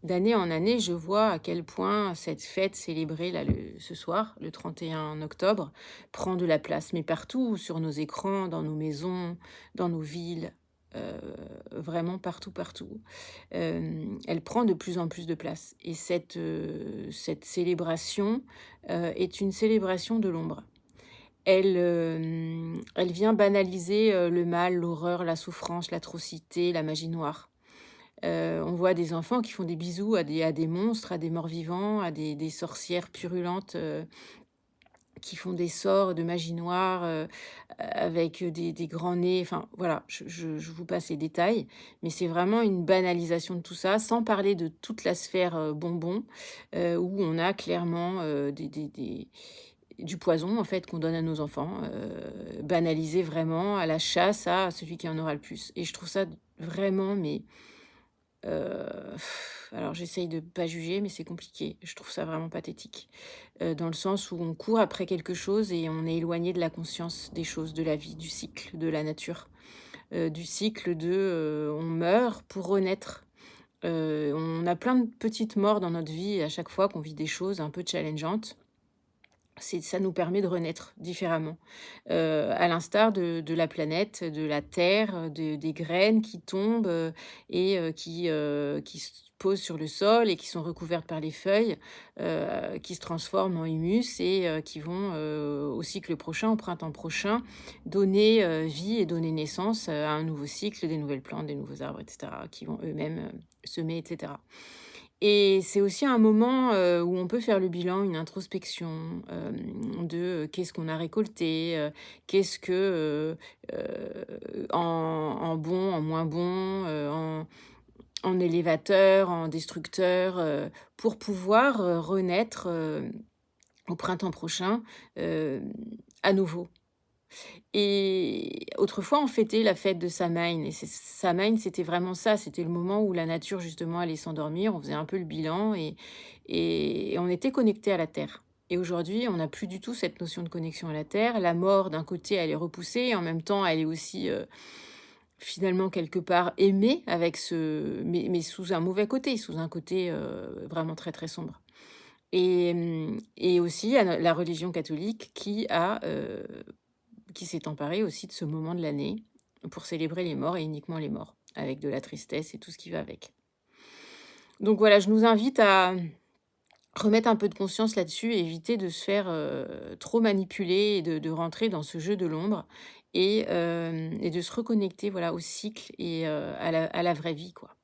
d'année en année, je vois à quel point cette fête célébrée là, ce soir, le 31 octobre, prend de la place, mais partout, sur nos écrans, dans nos maisons, dans nos villes, vraiment partout, partout. Elle prend de plus en plus de place et cette célébration, est une célébration de l'ombre. Elle vient banaliser, le mal, l'horreur, la souffrance, l'atrocité, la magie noire. On voit des enfants qui font des bisous à des monstres, à des morts-vivants, à des sorcières purulentes, qui font des sorts de magie noire, avec, des grands nez, enfin voilà, je vous passe les détails, mais c'est vraiment une banalisation de tout ça, sans parler de toute la sphère, bonbons, où on a clairement, des du poison en fait qu'on donne à nos enfants, banalisé vraiment à la chasse à celui qui en aura le plus et je trouve ça vraiment mais Heu, alors j'essaye de pas juger, mais c'est compliqué. Je trouve ça vraiment pathétique, dans le sens où on court après quelque chose et on est éloigné de la conscience des choses, de la vie, du cycle, de la nature, du cycle de, on meurt pour renaître. On a plein de petites morts dans notre vie et à chaque fois qu'on vit des choses un peu challengeantes, ça nous permet de renaître différemment, à l'instar de la planète, de la terre, des graines qui tombent, et qui se posent sur le sol et qui sont recouvertes par les feuilles, qui se transforment en humus et qui vont, au cycle prochain, au printemps prochain, donner, vie et donner naissance, à un nouveau cycle, des nouvelles plantes, des nouveaux arbres et cetera, qui vont eux-mêmes, semer et cetera. Et c'est aussi un moment, où on peut faire le bilan, une introspection, de, qu'est-ce qu'on a récolté, qu'est-ce que, en bon, en moins bon, en élévateur, en destructeur, pour pouvoir, renaître, au printemps prochain, à nouveau. Et autrefois, on fêtait la fête de Samhain et Samhain, c'était vraiment ça, c'était le moment où la nature justement allait s'endormir. On faisait un peu le bilan et on était connecté à la terre. Et aujourd'hui, on n'a plus du tout cette notion de connexion à la terre. La mort, d'un côté, elle est repoussée et en même temps, elle est aussi, finalement quelque part aimée avec mais sous un mauvais côté, sous un côté, vraiment très, très sombre. Et aussi, il y a la religion catholique qui s'est emparée aussi de ce moment de l'année pour célébrer les morts et uniquement les morts, avec de la tristesse et tout ce qui va avec. Donc voilà, je nous invite à remettre un peu de conscience là-dessus et éviter de se faire, trop manipuler et de rentrer dans ce jeu de l'ombre et de se reconnecter, voilà, au cycle et à la vraie vie, quoi.